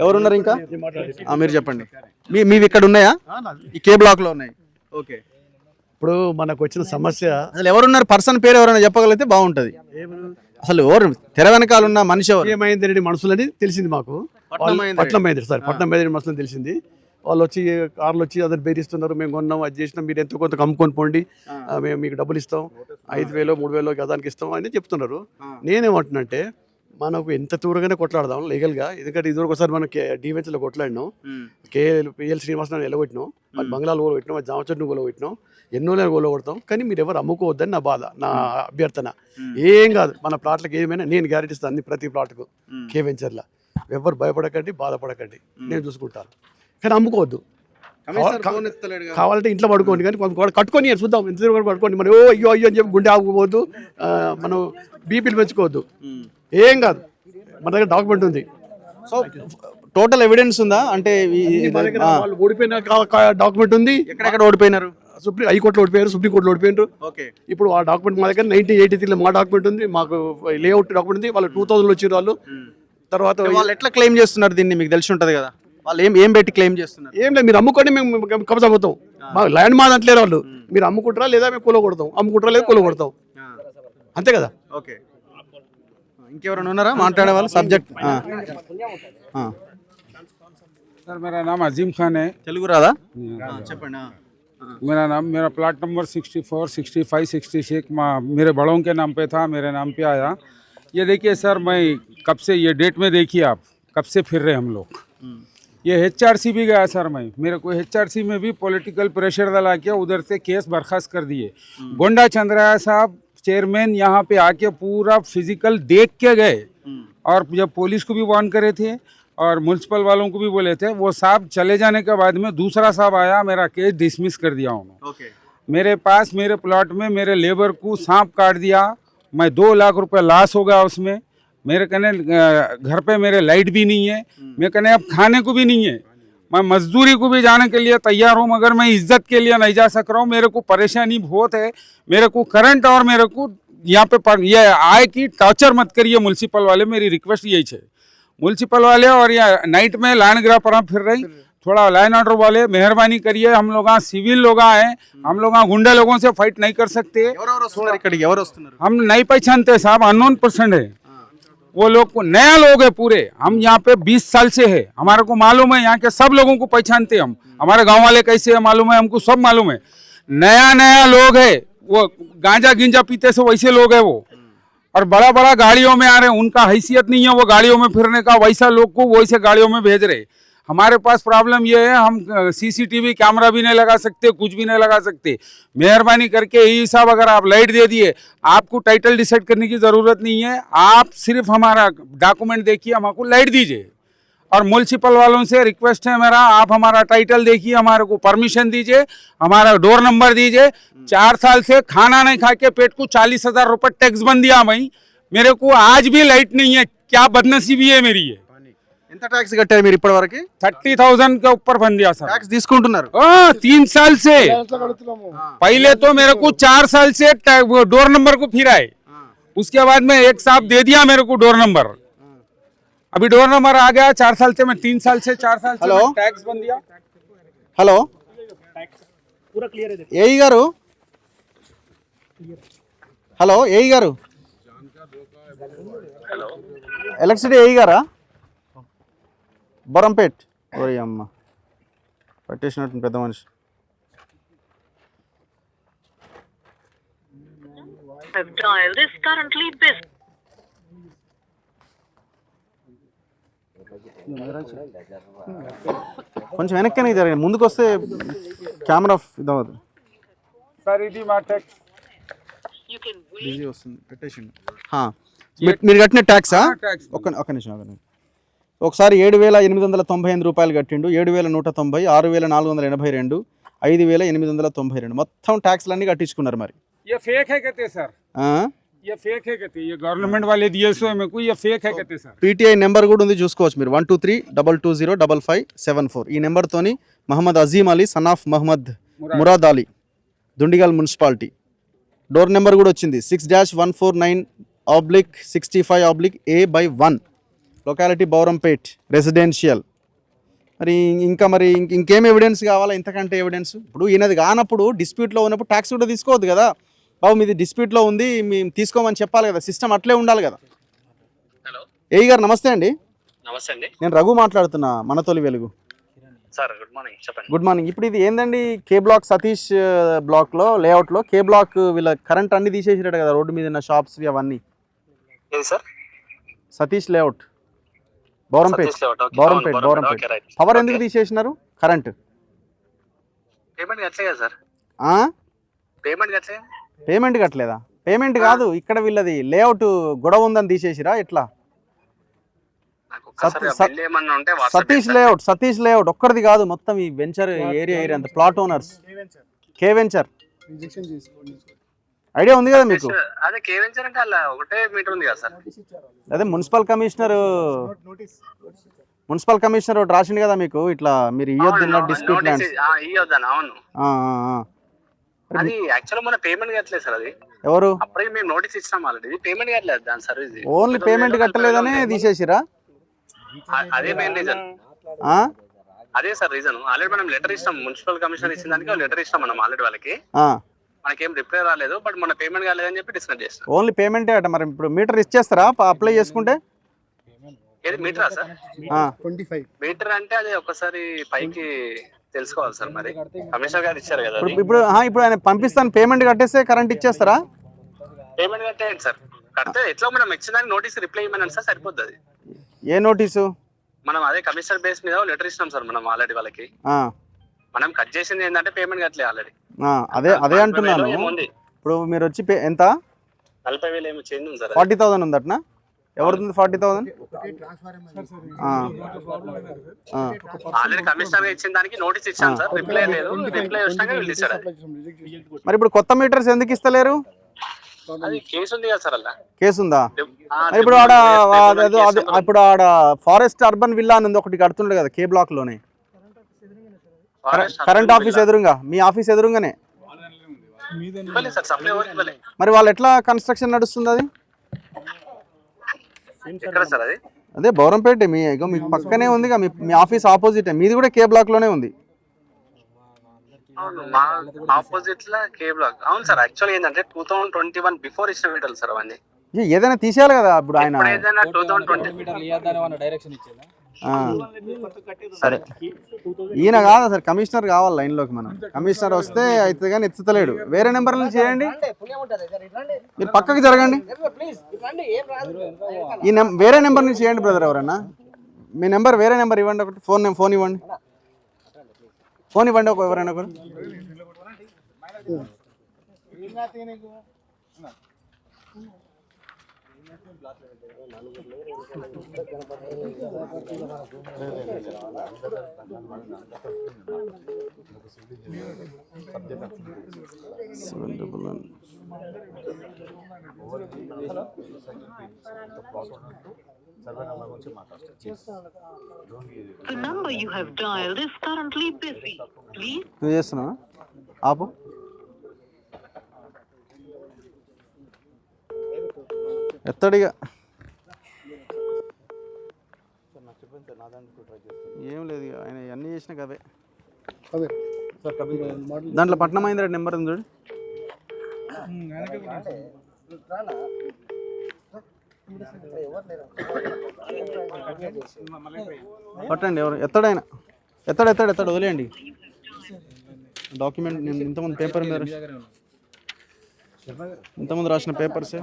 ఎవరున్నారు ఇంకా? మీరు చెప్పండి. మీవి ఇక్కడ ఉన్నాయా? ఈ కే బ్లాక్ లో ఉన్నాయి. ఓకే. ఇప్పుడు మనకు వచ్చిన సమస్య అసలు ఎవరున్నారు? పర్సన్ పేరు ఎవరైనా చెప్పగలిగితే బాగుంటది. అసలు ఎవరు తెర వెనకాల ఉన్న మనిషి ఎవరు? మహేందర్ రెడ్డి మనుషులని తెలిసింది మాకు. పట్నం మహేందర్ సార్, పట్నం మహేందర్ రెడ్డి మనుషులని తెలిసింది. వాళ్ళు వచ్చి కార్లు వచ్చి అతను బెదిరిస్తున్నారు, మేము కొన్నాం, అది చేసినాం, మీరు ఎంతో కొంత అమ్ముకొని పోండి, మేము మీకు డబ్బులు ఇస్తాం, 5,000 3,000 గదానికి ఇస్తాం అని చెప్తున్నారు. నేనేమంటున్నంటే మనకు ఎంత దూరంగానే కొట్లాడదాం లీగల్గా. ఎందుకంటే ఇదివరకు ఒకసారి మనం డివెన్స్లో కొట్లాడినాం, పిఎల్ శ్రీనివాసరావు ఎలగొట్టినాం, మన బంగ్లాలు గోలగొట్టినాం, మన జామచెట్టును గోలగొట్టినాం, ఎన్నో నెలలు గోలగొడతాం. కానీ మీరు ఎవరు అమ్ముకోవద్దని నా బాధ, నా అభ్యర్థన. ఏం కాదు, మన ప్లాట్లకు ఏమైనా నేను గ్యారెంటీ ఇస్తాను, అన్ని ప్రతి ప్లాట్కు కే వెంచర్లో. ఎవరు భయపడకండి, బాధపడకండి, నేను చూసుకుంటాను. కానీ అమ్ముకోవద్దు. కావాలంటే ఇంట్లో పడుకోండి, కానీ కట్టుకొని చూద్దాం ఎంత కూడా పడుకోండి. మరి అయ్యో అయ్యో అని చెప్పి గుండె ఆగిపోవద్దు, మనం బీపీలు పెంచుకోవద్దు. ఏం కాదు, మన దగ్గర డాక్యుమెంట్ ఉంది. సో టోటల్ ఎవిడెన్స్ ఉందా? అంటే వాళ్ళు ఓడిపోయిన డాక్యుమెంట్ ఉంది. ఎక్కడెక్కడ ఓడిపోయినారు? హైకోర్టులో ఓడిపోయారు, సుప్రీంకోర్టులో ఓడిపోయినారు. ఇప్పుడు ఆ డాక్యుమెంట్ మా దగ్గర 1983 మా డాక్యుమెంట్ ఉంది, మాకు లేఅవుట్ డాక్యుమెంట్ ఉంది. వాళ్ళు 2000 వచ్చారు వాళ్ళు. తర్వాత వాళ్ళు ఎట్లా క్లెయిమ్ చేస్తున్నారు దీన్ని? మీకు తెలిసి ఉంటుంది కదా, వాళ్ళు ఏం పెట్టి క్లెయిమ్ చేస్తున్నారు? ఏం లేదు, మీరు అమ్ముకోండి, మేము కబ్జా పోతాం, మా ల్యాండ్ మాది అంటలేరు వాళ్ళు. మీరు అమ్ముకుంటారా లేదా మేము కూల కొడతాం, అమ్ముకుంటారా లేదా కూల కొడతాం, అంతే కదా. ఓకే. ఇంకెవరైనా ఉన్నారా మాట్లాడే వాళ్ళు? సబ్జెక్ట్ सर मेरा नाम अजीम खान है। తెలుగు రాదా? చెప్పండి. मेरा प्लाट नंबर 64, 65, 66 मेरे बड़ों के नाम पे था, मेरे नाम पे आया। ये देखिए सर, मैं कब से ये डेट में देखिए आप कब से फिर रहे हम लोग। ये HRC भी गया सर, मैं मेरे को HRC में भी पॉलिटिकल प्रेशर डाला के उधर से केस बर्खास्त कर दिए। गोंडा चंद्राया साहब चेयरमैन यहाँ पे आके पूरा फिजिकल देख के गए, और जब पुलिस को भी वार्न करे थे और म्यूनसिपल वालों को भी बोले थे, वो साहब चले जाने के बाद में दूसरा साहब आया, मेरा केस डिसमिस कर दिया उन्होंने। मेरे पास मेरे प्लॉट में मेरे लेबर को सांप काट दिया, मैं 2 लाख रुपए लॉस हो गया उसमें। मेरे कहने घर पे मेरे लाइट भी नहीं है, मैं कहने अब खाने को भी नहीं है, मैं मजदूरी को भी जाने के लिए तैयार हूँ, मगर मैं इज्जत के लिए नहीं जा सक रहा हूँ। मेरे को परेशानी बहुत है, मेरे को करंट और मेरे को यहाँ पे ये आए कि टॉर्चर मत करिए म्यूनसिपल वाले, मेरी रिक्वेस्ट यही है। म्यूनसिपल वाले और या नाइट में लैंड ग्राफ पर फिर रही, थोड़ा लाइन ऑर्डर वाले मेहरबानी करिए। हम लोग सिविल लोग हैं, हम लोग गुंडा लोगों से फाइट नहीं कर सकते, हम नहीं पहचानते साहब, अननोन पर्सन है वो लोग को, नया लोग है पूरे। हम यहाँ पे 20 साल से है, हमारे को मालूम है, यहाँ के सब लोगों को पहचानते हम, हमारे गांव वाले कैसे है मालूम है, हमको सब मालूम है। नया नया लोग है, वो गांजा गिंजा पीते से वैसे लोग है वो, और बड़ा बड़ा गाड़ियों में आ रहे हैं, उनका हैसियत नहीं है वो गाड़ियों में फिरने का, वैसा लोग को वैसे गाड़ियों में भेज रहे। हमारे पास प्रॉब्लम ये है, हम CCTV कैमरा भी नहीं लगा सकते, कुछ भी नहीं लगा सकते। मेहरबानी करके यही साहब, अगर आप लाइट दे दिए, आपको टाइटल डिसाइड करने की ज़रूरत नहीं है, आप सिर्फ हमारा डॉक्यूमेंट देखिए, हमको लाइट दीजिए। और म्यूनसिपल वालों से रिक्वेस्ट है मेरा, आप हमारा टाइटल देखिए, हमारे को परमिशन दीजिए, हमारा डोर नंबर दीजिए। 4 साल से खाना नहीं खा के पेट को 40,000 रुपये टैक्स बन दिया मैं, मेरे को आज भी लाइट नहीं है, क्या बदनसीबी है मेरी ये। ఎంత ట్యాక్స్ కట్టారు మీరు ఇప్పటివరకు? 30,000 के ऊपर बन दिया सर। ట్యాక్స్ తీసుకుంటున్నారు? 3 साल से, पहले तो मेरे को 4 साल से डोर नंबर को फिर आए, उसके बाद में एक साहब दे दिया मेरे को डोर नंबर, अभी डोर नंबर आ गया 4 साल से, मैं 3 साल से 4 साल से टैक्स बन दिया। హలో ఏఈ గారు, హలో ఏఈ గారు, ఎలక్ట్రిసిటీ ఏఈ గారా? బొరంపేట్. ఓరి అమ్మ, పట్టేసినట్టు పెద్ద మనిషి. కొంచెం వెనక్కి జరగండి, ముందుకు వస్తే కెమెరా ఇదవదు. బిజీ వస్తుంది, పెట్టేసింది. మీరు కట్టిన ట్యాక్సా? ఒక్క నిమిషం. ఒకసారి 7,898 రూపాయలు కట్టిండు, 7,190, 6,482, 5,892, మొత్తం ట్యాక్స్లన్నీ కట్టించుకున్నారు. మరి ये फेक है कहते सर, ये फेक है कहते, ये गवर्नमेंट वाले दिए सो मेरे को, ये फेक है कहते सर। PTI నెంబర్ కూడా ఉంది, చూసుకోవచ్చు మీరు, 123-220-5574. ఈ నెంబర్తోని Mohammed Azeem Ali son of Mohammed Murad Ali, Dundigal municipality. Door number కూడా వచ్చింది, 6-149/65/A/1, లొకాలిటీ బౌరంపేట్ రెసిడెన్షియల్. మరి ఇంకా మరి ఇంకేం ఎవిడెన్స్ కావాలా ఇంతకంటే ఎవిడెన్స్? ఇప్పుడు ఈయనది కానప్పుడు డిస్ప్యూట్లో ఉన్నప్పుడు ట్యాక్స్ కూడా తీసుకోవద్దు కదా. బాబు మీది డిస్ప్యూట్లో ఉంది మేము తీసుకోమని చెప్పాలి కదా. సిస్టమ్ అట్లే ఉండాలి కదా. హలో ఏఈ గారు నమస్తే అండి. నమస్తే అండి నేను రఘు మాట్లాడుతున్నా, మన తొలి వెలుగు. సార్. గుడ్ మార్నింగ్, చెప్పండి. Good morning. ఇప్పుడు ఇది ఏందండి, కే బ్లాక్ సతీష్ బ్లాక్లో లేఅవుట్లో కే బ్లాక్ వీళ్ళ కరెంట్ అన్ని తీసేసిరట కదా, రోడ్డు మీద ఉన్న షాప్స్ అవన్నీ. ఏది sir? Satish layout, Bowrampet. Bowrampet. Power ఎందుకు తీసేసినారు? కరెంట్ పేమెంట్ కట్టలే కదా సార్? పేమెంట్ కట్టలే. పేమెంట్ కట్టలేదా? పేమెంట్ కాదు, ఇక్కడ వీళ్ళది లేఅవుట్ గొడవ ఉందని తీసేసిరా ఎట్లా? సతీష్ లేఅవుట్, సతీష్ లేఅవుట్ ఒక్కడిది కాదు, మొత్తం ఈ వెంచర్ ఏరియా అంత ప్లాట్ ఓనర్స్. కే వెంచర్ ఐడియా ఉంది కదా మీకు? అదే కే వెంచర్ అంటే అలా ఒకటే మీటర్ ఉంది కదా సార్. అదే మున్సిపల్ కమిషనర్ ఒకటి రాసిండు కదా మీకు, ఇట్లా మీరు ఇవ్వద్దు డిస్ప్యూట్ ల్యాండ్స్. అవును. అది యాక్చువల్ మన పేమెంట్ కట్టలేదు సార్. అది ఎవరు? అప్పుడే మేము నోటీస్ ఇచ్చినాం ఆల్రెడీ. పేమెంట్ కట్టలేదు దాని సర్వీస్. ఓన్లీ పేమెంట్ కట్టలేదనే తీసేసిరా? అదే మెయిన్ రీజన్. అదే సార్ రీజన్. ఆల్రెడీ మనం లెటర్ ఇస్తాం, మున్సిపల్ కమిషనర్ ఇచ్చిన దానికి లెటర్ ఇస్తాం మనం ఆల్రెడీ వాళ్ళకి. మనకేం రిప్లై రాలేదు, బట్ మన పేమెంట్ కాలేదని చెప్పి డిస్కస్ చేస్తాం. ఓన్లీ పేమెంటే అట. మరి ఇప్పుడు మీటర్ ఇచ్చేస్తారా అప్లై చేసుకుంటే? ఏది మీటరా సార్? 25 మీటర్ అంటే అది ఒకసారి పైకి తెలుసుకోవాలి సార్. మరి కమిషనర్ గారు ఇచ్చారు కదా. ఇప్పుడు ఆయన పంపిస్తాను, పేమెంట్ కట్టేస్తే కరెంట్ ఇచ్చేస్తారా? పేమెంట్ కట్టేయండి సార్. కడితే ఎట్లా మనం ఇచ్చిన నోటీస్ రిప్లై ఇవ్వమని సార్ సరిపోద్ది. అది ఏ నోటీసు? మనం అదే కమిషనర్ బేస్ మీద లెటర్ ఇచ్చినాం సార్ మనం ఆల్రెడీ వాళ్ళకి. మనం కట్ చేసింది ఏంటంటే పేమెంట్ కట్టలే ఆల్రెడీ. అదే అంటున్నాను. ఇప్పుడు మీరు వచ్చి ఎంత 40,000 ఏమో చేంజ్ ఉంది సార్. 40,000 ఉందటనా? ఎవరిది 40,000? ఆల్రెడీ కమిషనర్ ఇచ్చిన దానికి నోటీస్ ఇచ్చాం సార్, రిప్లై లేదు. రిప్లై వచ్చాక వీళ్ళు ఇచ్చారు. మరి ఇప్పుడు కొత్త మీటర్స్ ఎందుకు ఇస్తలేరు? అది కేసు ఉంది కదా సార్. అలా కేసు ఉందా? ఇప్పుడు ఇప్పుడు ఆడ ఫారెస్ట్ అర్బన్ విల్లా అని ఒకటి కడుతుండే కదా కే బ్లాక్ లోనే, కరెంట్ ఆఫీస్ ఎదురుగా, మీ ఆఫీస్ ఎదురుగానే. మరి వాళ్ళు ఎట్లా కన్స్ట్రక్షన్ నడుస్తుంది? అది అదే బౌరంపేట, మీకు పక్కనే ఉంది, మీ ఆఫీస్ ఆపోజిట్. మీది కూడా కే బ్లాక్ లోనే ఉంది. ఆపోజిట్ లా కే బ్లాక్. అవును సార్. యాక్చువల్ ఏంటంటే 2021 బిఫోర్ ఇచ్చిన మీటర్లు సార్ అవన్నీ. ఏదైనా తీసేయాలి కదా ఇప్పుడు ఆయన. సరే, ఈయన కాదా సార్, కమిషనర్ కావాలి లైన్లోకి. మనం కమిషనర్ వస్తే అయితే కానీ ఎత్తుతలేడు. వేరే నెంబర్ నుంచి చేయండి, మీరు పక్కకి జరగండి. వేరే నెంబర్ నుంచి చేయండి బ్రదర్. ఎవరన్నా మీ నెంబర్, వేరే నెంబర్ ఇవ్వండి. ఒకటి ఫోన్ ఇవ్వండి. ఫోన్ ఇవ్వండి ఎవరైనా ఒకరు. నువ్వు చేస్తున్నావా? ఆపు. ఎత్తడిగా ఏం లేదు, ఆయన అన్నీ చేసిన కదే. దాంట్లో పట్నం మహేంద్ర నెంబర్ ఉంది చూడు. పట్టండి. ఎవరు ఎత్తడైనా ఎత్తాడు వదిలేయండి. డాక్యుమెంట్ నేను ఇంతమంది పేపర్ మీద ఇంతమంది రాసిన పేపర్సే.